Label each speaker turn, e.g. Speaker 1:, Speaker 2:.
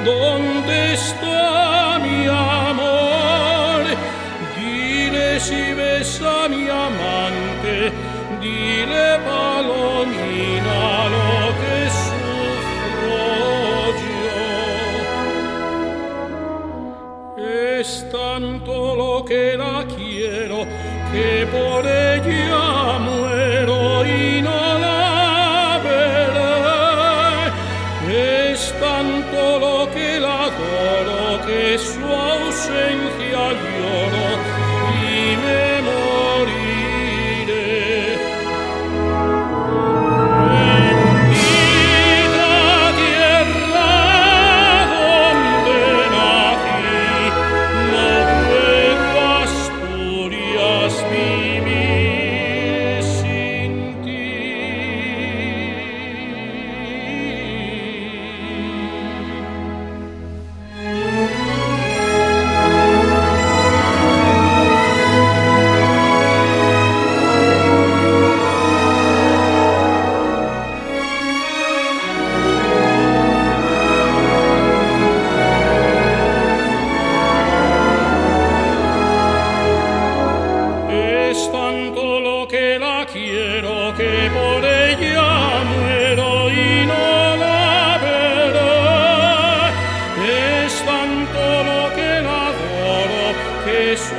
Speaker 1: ¿dónde está mi amor? Dile si ves a mi amante, dile palomina lo que sufro yo. Es tanto lo que la quiero que por ella muero y no la veré. Es tanto lo que la adoro que su ausencia lloro y me moriré. Bendita tierra donde nací, no puedo Asturias vivir sin ti. Es tanto lo que la quiero que por ella muero y no la veré. Es tanto lo que la adoro que su